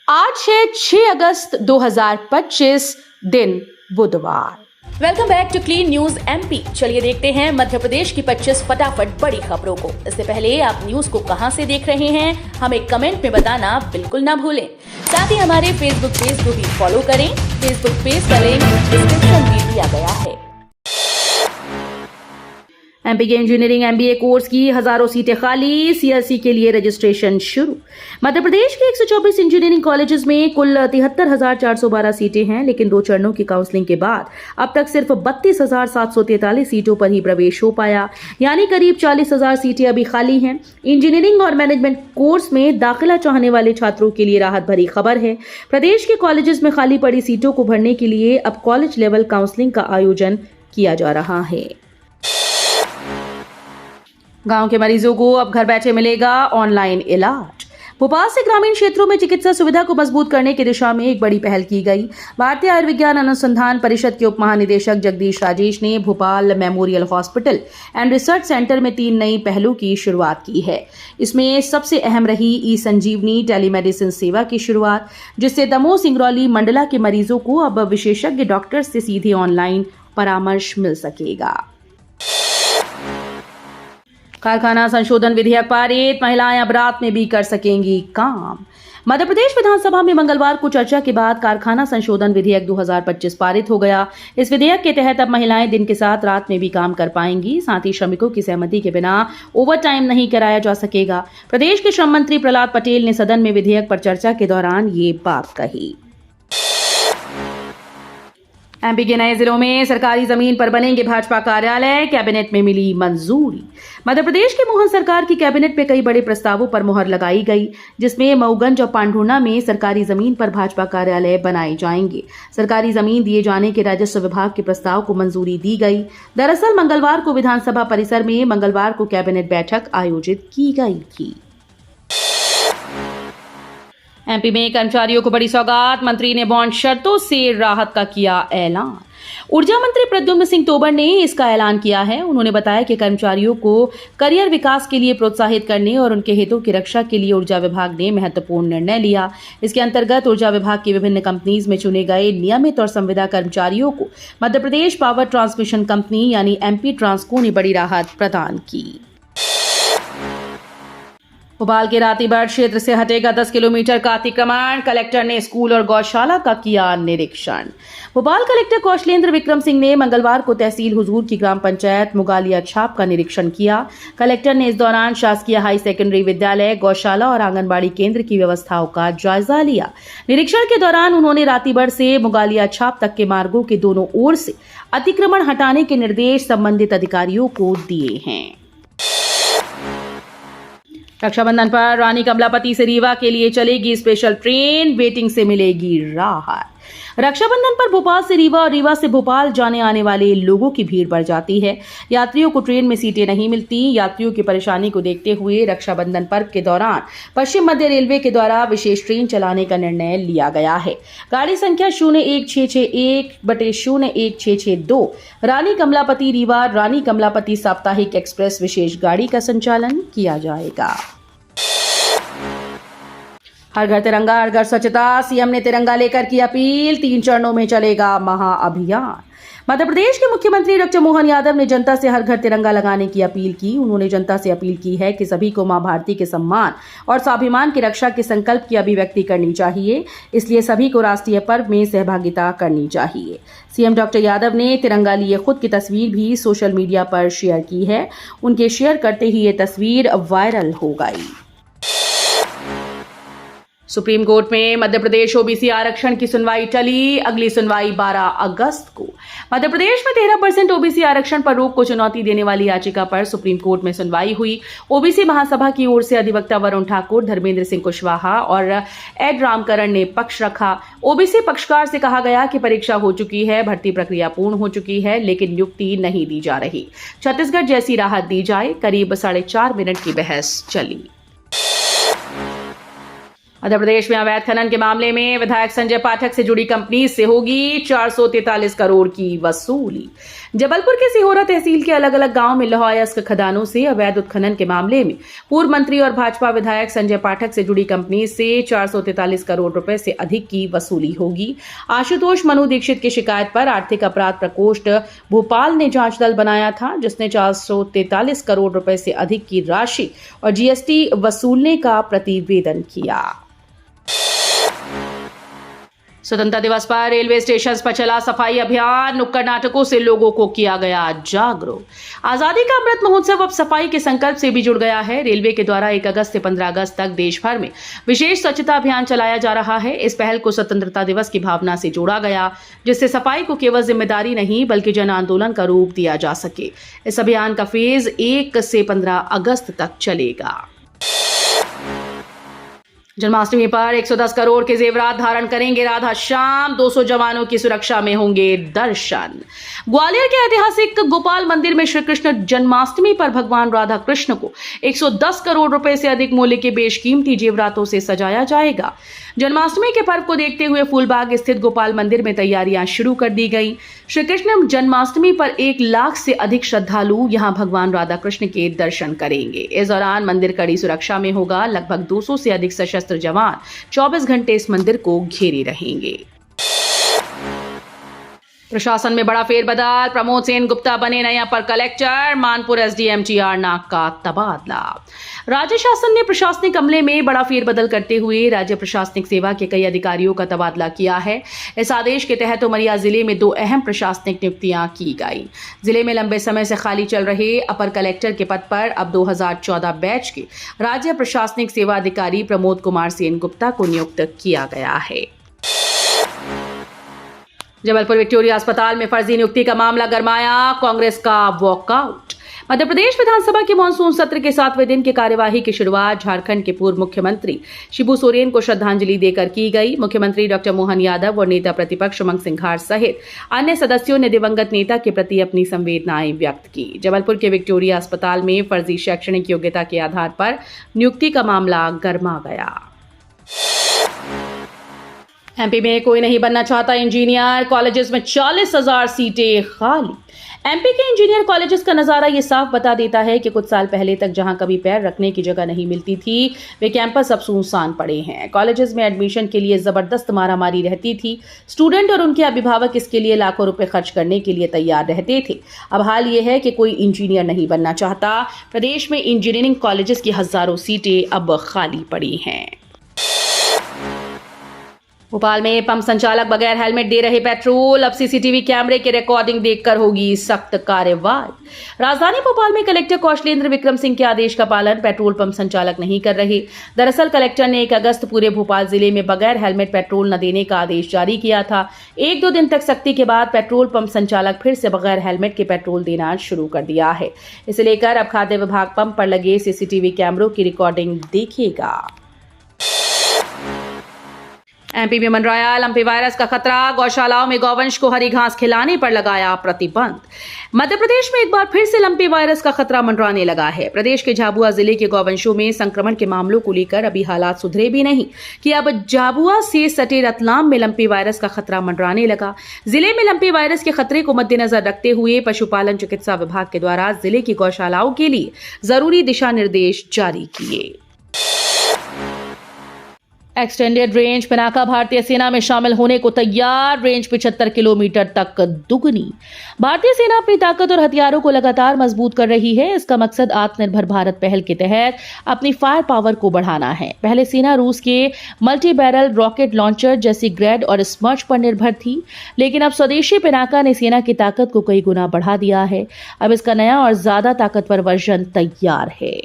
आज है 6 अगस्त 2025 दिन बुधवार। Welcome back to clean news MP. चलिए देखते हैं मध्य प्रदेश की 25 फटाफट बड़ी खबरों को। इससे पहले आप न्यूज को कहां से देख रहे हैं हमें कमेंट में बताना बिल्कुल ना भूलें। साथ ही हमारे फेसबुक पेज को भी फॉलो करें। फेसबुक पेज का लिंक डिस्क्रिप्शन में दिया गया है। एमपी के इंजीनियरिंग एमबीए कोर्स की हजारों सीटें खाली, सीएलसी के लिए रजिस्ट्रेशन शुरू। मध्य प्रदेश के 124 इंजीनियरिंग कॉलेजेस में कुल 73,412 सीटें हैं, लेकिन 2 चरणों की काउंसलिंग के बाद अब तक सिर्फ 32,743 सीटों पर ही प्रवेश हो पाया, यानी करीब 40,000 सीटें अभी खाली हैं। इंजीनियरिंग और मैनेजमेंट कोर्स में दाखिला चाहने वाले छात्रों के लिए राहत भरी खबर है। प्रदेश के कॉलेजेस में खाली पड़ी सीटों को भरने के लिए अब कॉलेज लेवल काउंसलिंग का आयोजन किया जा रहा है। गांव के मरीजों को अब घर बैठे मिलेगा ऑनलाइन इलाज। भोपाल से ग्रामीण क्षेत्रों में चिकित्सा सुविधा को मजबूत करने की दिशा में एक बड़ी पहल की गई। भारतीय आयुर्विज्ञान अनुसंधान परिषद के उप महानिदेशक जगदीश राजेश ने Bhopal memorial hospital and research centre में 3 नई पहलों की शुरुआत की है। इसमें सबसे अहम रही ई संजीवनी टेलीमेडिसिन सेवा की शुरुआत, जिससे दमोह, सिंगरौली, मंडला के मरीजों को अब विशेषज्ञ डॉक्टर से सीधे ऑनलाइन परामर्श मिल सकेगा। कारखाना संशोधन विधेयक पारित, महिलाएं अब रात में भी कर सकेंगी काम। मध्य प्रदेश विधानसभा में मंगलवार को चर्चा के बाद कारखाना संशोधन विधेयक 2025 पारित हो गया। इस विधेयक के तहत अब महिलाएं दिन के साथ रात में भी काम कर पाएंगी। साथ ही श्रमिकों की सहमति के बिना ओवर टाइम नहीं कराया जा सकेगा। प्रदेश के श्रम मंत्री प्रहलाद पटेल ने सदन में विधेयक पर चर्चा के दौरान ये बात कही। एमपी के नए जिलों में सरकारी जमीन पर बनेंगे भाजपा कार्यालय, कैबिनेट में मिली मंजूरी। मध्य प्रदेश की मोहन सरकार की कैबिनेट में कई बड़े प्रस्तावों पर मुहर लगाई गई, जिसमें मऊगंज और पांढुर्णा में सरकारी जमीन पर भाजपा कार्यालय बनाए जाएंगे। सरकारी जमीन दिए जाने के राजस्व विभाग के प्रस्ताव को मंजूरी दी गई। दरअसल मंगलवार को विधानसभा परिसर में मंगलवार को कैबिनेट बैठक आयोजित की गई थी। एमपी में कर्मचारियों को बड़ी सौगात, मंत्री ने बॉन्ड शर्तों से राहत का किया ऐलान। ऊर्जा मंत्री प्रद्युम्न सिंह तोमर ने इसका ऐलान किया है। उन्होंने बताया कि कर्मचारियों को करियर विकास के लिए प्रोत्साहित करने और उनके हितों की रक्षा के लिए ऊर्जा विभाग ने महत्वपूर्ण निर्णय लिया। इसके अंतर्गत ऊर्जा विभाग की विभिन्न कंपनीज में चुने गए नियमित और संविदा कर्मचारियों को Madhya Pradesh power transmission company यानी एमपी ट्रांसको ने बड़ी राहत प्रदान की। भोपाल के रातीबड़ क्षेत्र से हटेगा 10 किलोमीटर का अतिक्रमण, कलेक्टर ने स्कूल और गौशाला का किया निरीक्षण। भोपाल कलेक्टर कौशलेंद्र विक्रम सिंह ने मंगलवार को तहसील हुजूर की ग्राम पंचायत मुगालिया छाप का निरीक्षण किया। कलेक्टर ने इस दौरान शासकीय हाई सेकेंडरी विद्यालय, गौशाला और आंगनबाड़ी केंद्र की व्यवस्थाओं का जायजा लिया। निरीक्षण के दौरान उन्होंने रातीबड़ से मुगालिया छाप तक के मार्गों के दोनों ओर से अतिक्रमण हटाने के निर्देश संबंधित अधिकारियों को दिए हैं। रक्षाबंधन पर रानी कमलापति से रीवा के लिए चलेगी स्पेशल ट्रेन, वेटिंग से मिलेगी राहत। रक्षाबंधन पर भोपाल से रीवा और रीवा से भोपाल जाने आने वाले लोगों की भीड़ बढ़ जाती है। यात्रियों को ट्रेन में सीटें नहीं मिलती। यात्रियों की परेशानी को देखते हुए रक्षाबंधन पर्व के दौरान पश्चिम मध्य रेलवे के द्वारा विशेष ट्रेन चलाने का निर्णय लिया गया है। गाड़ी संख्या 0166101662 रानी कमलापति रीवा रानी कमलापति साप्ताहिक एक्सप्रेस विशेष गाड़ी का संचालन किया जाएगा। हर घर तिरंगा, हर घर स्वच्छता, सीएम ने तिरंगा लेकर की अपील, 3 चरणों में चलेगा महाअभियान। मध्य प्रदेश के मुख्यमंत्री डॉक्टर मोहन यादव ने जनता से हर घर तिरंगा लगाने की अपील की। उन्होंने जनता से अपील की है कि सभी को मां भारती के सम्मान और स्वाभिमान की रक्षा के संकल्प की अभिव्यक्ति करनी चाहिए, इसलिए सभी को राष्ट्रीय पर्व में सहभागिता करनी चाहिए। सीएम डॉक्टर यादव ने तिरंगा लिए खुद की तस्वीर भी सोशल मीडिया पर शेयर की है। उनके शेयर करते ही ये तस्वीर वायरल हो गई। सुप्रीम कोर्ट में मध्य प्रदेश ओबीसी आरक्षण की सुनवाई टली, अगली सुनवाई 12 अगस्त को। मध्य प्रदेश में 13% ओबीसी आरक्षण पर रोक को चुनौती देने वाली याचिका पर सुप्रीम कोर्ट में सुनवाई हुई। ओबीसी महासभा की ओर से अधिवक्ता वरुण ठाकुर, धर्मेंद्र सिंह कुशवाहा और एड रामकरण ने पक्ष रखा। ओबीसी पक्षकार से कहा गया कि परीक्षा हो चुकी है, भर्ती प्रक्रिया पूर्ण हो चुकी है, लेकिन नियुक्ति नहीं दी जा रही। छत्तीसगढ़ जैसी राहत दी जाए। करीब 4.5 मिनट की बहस चली। मध्य प्रदेश में अवैध खनन के मामले में विधायक संजय पाठक से जुड़ी कंपनी से होगी 443 करोड़ की वसूली। जबलपुर के सिहोरा तहसील के अलग अलग गांव में लौह अयस्क खदानों से अवैध उत्खनन के मामले में पूर्व मंत्री और भाजपा विधायक संजय पाठक से जुड़ी कंपनी से 443 करोड़ रुपए से अधिक की वसूली होगी। आशुतोष मनु दीक्षित की शिकायत पर आर्थिक अपराध प्रकोष्ठ भोपाल ने जांच दल बनाया था, जिसने 443 करोड़ रुपए से अधिक की राशि और जीएसटी वसूलने का प्रतिवेदन किया। स्वतंत्रता दिवस पर रेलवे स्टेशन पर चला सफाई अभियान, नुक्कड़ नाटकों से लोगों को किया गया जागरूक। आजादी का अमृत महोत्सव अब सफाई के संकल्प से भी जुड़ गया है। रेलवे के द्वारा 1 अगस्त से 15 अगस्त तक देश भर में विशेष स्वच्छता अभियान चलाया जा रहा है। इस पहल को स्वतंत्रता दिवस की भावना से जोड़ा गया, जिससे सफाई को केवल जिम्मेदारी नहीं बल्कि जन आंदोलन का रूप दिया जा सके। इस अभियान का फेज 1 से 15 अगस्त तक चलेगा। जन्माष्टमी पर 110 करोड़ के जेवरात धारण करेंगे राधा श्याम, 200 जवानों की सुरक्षा में होंगे दर्शन। ग्वालियर के ऐतिहासिक गोपाल मंदिर में श्री कृष्ण जन्माष्टमी पर भगवान राधा कृष्ण को 110 करोड़ रुपए से अधिक मूल्य के बेशकीमती जेवरातों से सजाया जाएगा। जन्माष्टमी के पर्व को देखते हुए फूलबाग स्थित गोपाल मंदिर में तैयारियां शुरू कर दी गई। श्री कृष्ण जन्माष्टमी पर 1 लाख से अधिक श्रद्धालु यहां भगवान राधा कृष्ण के दर्शन करेंगे। इस दौरान मंदिर कड़ी सुरक्षा में होगा। लगभग 200 से अधिक सशस्त्र जवान 24 घंटे इस मंदिर को घेरे रहेंगे। प्रशासन में बड़ा फेरबदल, प्रमोद सेन गुप्ता बने नए अपर कलेक्टर, मानपुर एसडीएम टीआर नाग का तबादला। राज्य शासन ने प्रशासनिक अमले में बड़ा फेरबदल करते हुए राज्य प्रशासनिक सेवा के कई अधिकारियों का तबादला किया है। इस आदेश के तहत उमरिया जिले में 2 अहम प्रशासनिक नियुक्तियां की गई। जिले में लंबे समय से खाली चल रहे अपर कलेक्टर के पद पर अब 2014 बैच के राज्य प्रशासनिक सेवा अधिकारी प्रमोद कुमार सेन गुप्ता को नियुक्त किया गया है। जबलपुर विक्टोरिया अस्पताल में फर्जी नियुक्ति का मामला गरमाया, कांग्रेस का वॉकआउट। मध्य प्रदेश विधानसभा के मानसून सत्र के 7वें दिन की कार्यवाही की शुरुआत झारखंड के पूर्व मुख्यमंत्री शिबू सोरेन को श्रद्धांजलि देकर की गई। मुख्यमंत्री डॉक्टर मोहन यादव और नेता प्रतिपक्ष उमंग सिंघार सहित अन्य सदस्यों ने दिवंगत नेता के प्रति अपनी संवेदनाएं व्यक्त की। जबलपुर के विक्टोरिया अस्पताल में फर्जी शैक्षणिक योग्यता के आधार पर नियुक्ति का मामला गरमा गया। एमपी में कोई नहीं बनना चाहता इंजीनियर, कॉलेजेस में 40,000 सीटें खाली। एमपी के इंजीनियर कॉलेजेस का नजारा ये साफ बता देता है कि कुछ साल पहले तक जहां कभी पैर रखने की जगह नहीं मिलती थी, वे कैंपस अब सुनसान पड़े हैं। कॉलेजेस में एडमिशन के लिए जबरदस्त मारामारी रहती थी। स्टूडेंट और उनके अभिभावक इसके लिए लाखों रुपए खर्च करने के लिए तैयार रहते थे। अब हाल ये है कि कोई इंजीनियर नहीं बनना चाहता। प्रदेश में इंजीनियरिंग कॉलेजेस की हजारों सीटें अब खाली पड़ी हैं। भोपाल में पंप संचालक बगैर हेलमेट दे रहे पेट्रोल, अब सीसीटीवी कैमरे की रिकॉर्डिंग देखकर होगी सख्त कार्रवाई। राजधानी भोपाल में कलेक्टर कौशलेंद्र विक्रम सिंह के आदेश का पालन पेट्रोल पंप संचालक नहीं कर रहे। दरअसल कलेक्टर ने 1 अगस्त पूरे भोपाल जिले में बगैर हेलमेट पेट्रोल न देने का आदेश जारी किया था। 1-2 दिन तक सख्ती के बाद पेट्रोल पंप संचालक फिर से बगैर हेलमेट के पेट्रोल देना शुरू कर दिया है। इसे लेकर अब खाद्य विभाग पंप पर लगे सीसीटीवी कैमरों की रिकॉर्डिंग देखेगा। एमपी में मंडराया लंपी वायरस का खतरा, गौशालाओं में गौवंश को हरी घास खिलाने पर लगाया प्रतिबंध। मध्य प्रदेश में एक बार फिर से लंपी वायरस का खतरा मंडराने लगा है। प्रदेश के झाबुआ जिले के गौवंशों में संक्रमण के मामलों को लेकर अभी हालात सुधरे भी नहीं कि अब झाबुआ से सटे रतलाम में लंपी वायरस का खतरा मंडराने लगा। जिले में लंपी वायरस के खतरे को मद्देनजर रखते हुए पशुपालन चिकित्सा विभाग के द्वारा जिले की गौशालाओं के लिए जरूरी दिशा निर्देश जारी किए। एक्सटेंडेड रेंज पिनाका भारतीय सेना में शामिल होने को तैयार, रेंज 75 किलोमीटर तक दुगनी। भारतीय सेना अपनी ताकत और हथियारों को लगातार मजबूत कर रही है। इसका मकसद आत्मनिर्भर भारत पहल के तहत अपनी फायर पावर को बढ़ाना है। पहले सेना रूस के मल्टी बैरल रॉकेट लॉन्चर जैसी ग्रेड और स्मर्च पर निर्भर थी, लेकिन अब स्वदेशी पिनाका ने सेना की ताकत को कई गुना बढ़ा दिया है। अब इसका नया और ज्यादा ताकतवर वर्जन तैयार है।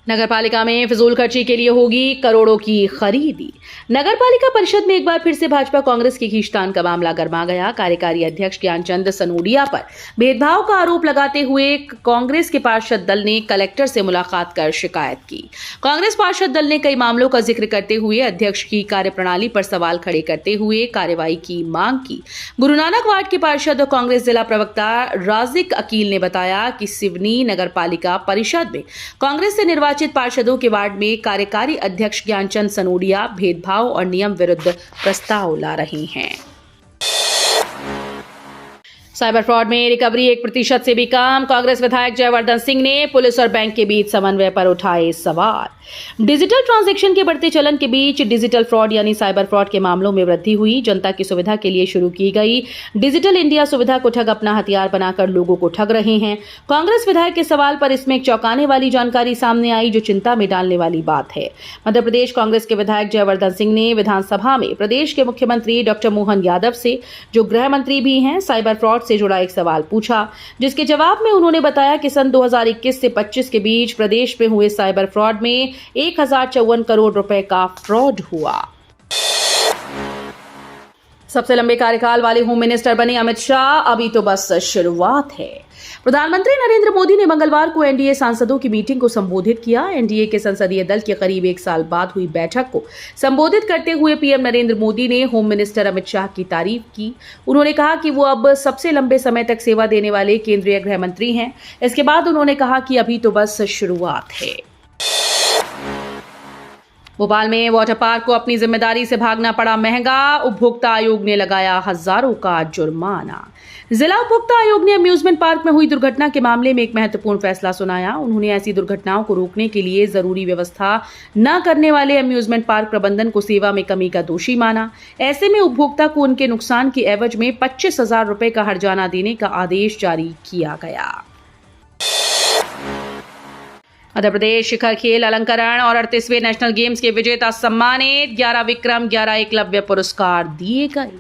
नगर पालिका में फिजूल खर्ची के लिए होगी करोड़ों की खरीदी। नगर पालिका परिषद में एक बार फिर से भाजपा कांग्रेस की खींचतान का मामला गरमा गया। कार्यकारी अध्यक्ष ज्ञानचंद सनोडिया पर भेदभाव का आरोप लगाते हुए कांग्रेस के पार्षद दल ने कलेक्टर से मुलाकात कर शिकायत की। कांग्रेस पार्षद दल ने कई मामलों का जिक्र करते हुए अध्यक्ष की कार्यप्रणाली पर सवाल खड़े करते हुए कार्रवाई की मांग की। गुरु नानक वार्ड के पार्षद और कांग्रेस जिला प्रवक्ता राजिक अकील ने बताया कि सिवनी नगर पालिका परिषद में कांग्रेस से निर्वाचित निर्वाचित पार्षदों के वार्ड में कार्यकारी अध्यक्ष ज्ञानचंद सनोडिया भेदभाव और नियम विरुद्ध प्रस्ताव ला रहे हैं। साइबर फ्रॉड में रिकवरी 1% से भी कम। कांग्रेस विधायक जयवर्धन सिंह ने पुलिस और बैंक के बीच समन्वय पर उठाए सवाल। डिजिटल ट्रांजैक्शन के बढ़ते चलन के बीच डिजिटल फ्रॉड यानी साइबर फ्रॉड के मामलों में वृद्धि हुई। जनता की सुविधा के लिए शुरू की गई डिजिटल इंडिया सुविधा को ठग अपना हथियार बनाकर लोगों को ठग रहे हैं। कांग्रेस विधायक के सवाल पर इसमें एक चौंकाने वाली जानकारी सामने आई जो चिंता में डालने वाली बात है। मध्य प्रदेश कांग्रेस के विधायक जयवर्धन सिंह ने विधानसभा में प्रदेश के मुख्यमंत्री डॉक्टर मोहन यादव से, जो गृह मंत्री भी हैं, साइबर फ्रॉड से जुड़ा एक सवाल पूछा, जिसके जवाब में उन्होंने बताया कि सन 2021 से 25 के बीच प्रदेश में हुए साइबर फ्रॉड में 1054 करोड़ रुपए का फ्रॉड हुआ। सबसे लंबे कार्यकाल वाले होम मिनिस्टर बने अमित शाह, अभी तो बस शुरुआत है। प्रधानमंत्री नरेंद्र मोदी ने मंगलवार को एनडीए सांसदों की मीटिंग को संबोधित किया। एनडीए के संसदीय दल के करीब 1 साल बाद हुई बैठक को संबोधित करते हुए पीएम नरेंद्र मोदी ने होम मिनिस्टर अमित शाह की तारीफ की। उन्होंने कहा कि वो अब सबसे लंबे समय तक सेवा देने वाले केंद्रीय गृह मंत्री हैं। इसके बाद उन्होंने कहा कि अभी तो बस शुरुआत है। भोपाल में वाटर पार्क को अपनी जिम्मेदारी से भागना पड़ा महंगा। उपभोक्ता आयोग ने लगाया हजारों का जुर्माना। जिला उपभोक्ता आयोग ने अम्यूजमेंट पार्क में हुई दुर्घटना के मामले में एक महत्वपूर्ण फैसला सुनाया। उन्होंने ऐसी दुर्घटनाओं को रोकने के लिए जरूरी व्यवस्था न करने वाले अम्यूजमेंट पार्क प्रबंधन को सेवा में कमी का दोषी माना। ऐसे में उपभोक्ता को उनके नुकसान की एवज में 25,000 रुपए का हर्जाना देने का आदेश जारी किया गया। मध्य प्रदेश शिखर खेल अलंकरण और 38वें नेशनल गेम्स के विजेता सम्मानित। 11 विक्रम 11 एकलव्य पुरस्कार दिए गए।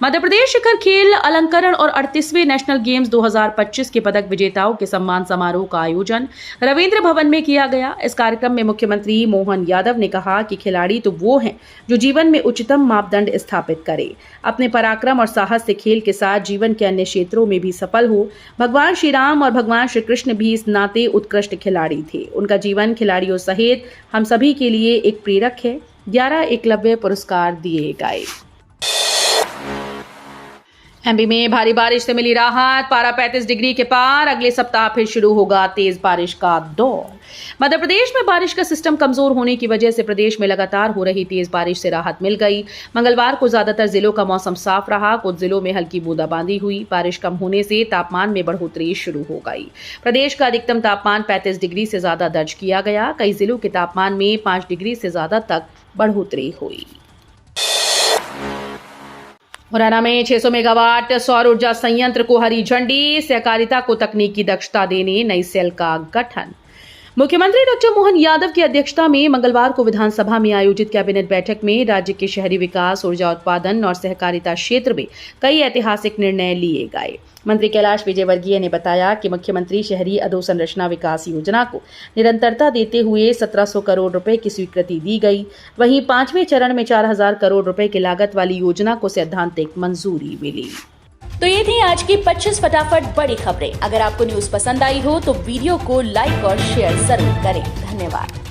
मध्य प्रदेश शिखर खेल अलंकरण और 38वें नेशनल गेम्स 2025 के पदक विजेताओं के सम्मान समारोह का आयोजन रविंद्र भवन में किया गया। इस कार्यक्रम में मुख्यमंत्री मोहन यादव ने कहा कि खिलाड़ी तो वो हैं जो जीवन में उच्चतम मापदंड स्थापित करें, अपने पराक्रम और साहस से खेल के साथ जीवन के अन्य क्षेत्रों में भी सफल हो। भगवान श्री राम और भगवान श्री कृष्ण भी इस नाते उत्कृष्ट खिलाड़ी थे। उनका जीवन खिलाड़ियों सहित हम सभी के लिए एक प्रेरक है। 11 एकलव्य पुरस्कार दिए गए। एमपी में भारी बारिश से मिली राहत। पारा 35 डिग्री के पार। अगले सप्ताह फिर शुरू होगा तेज बारिश का दौर। मध्य प्रदेश में बारिश का सिस्टम कमजोर होने की वजह से प्रदेश में लगातार हो रही तेज बारिश से राहत मिल गई। मंगलवार को ज्यादातर जिलों का मौसम साफ रहा। कुछ जिलों में हल्की बूंदाबांदी हुई। बारिश कम होने से तापमान में बढ़ोतरी शुरू हो गई। प्रदेश का अधिकतम तापमान 35 डिग्री से ज्यादा दर्ज किया गया। कई जिलों के तापमान में 5 डिग्री से ज्यादा तक बढ़ोतरी हुई। मुरैना में 600 मेगावाट सौर ऊर्जा संयंत्र को हरी झंडी। सहकारिता को तकनीकी दक्षता देने नई सेल का गठन। मुख्यमंत्री डॉक्टर मोहन यादव की अध्यक्षता में मंगलवार को विधानसभा में आयोजित कैबिनेट बैठक में राज्य के शहरी विकास, ऊर्जा उत्पादन और सहकारिता क्षेत्र में कई ऐतिहासिक निर्णय लिए गए। मंत्री कैलाश विजयवर्गीय ने बताया कि मुख्यमंत्री शहरी अधोसंरचना विकास योजना को निरंतरता देते हुए 1700 करोड़ रुपए की स्वीकृति दी गई। वहीं 5वें चरण में 4000 करोड़ रुपए की लागत वाली योजना को सैद्धांतिक मंजूरी मिली। तो ये थी आज की 25 फटाफट बड़ी खबरें। अगर आपको न्यूज पसंद आई हो तो वीडियो को लाइक और शेयर जरूर करें। धन्यवाद।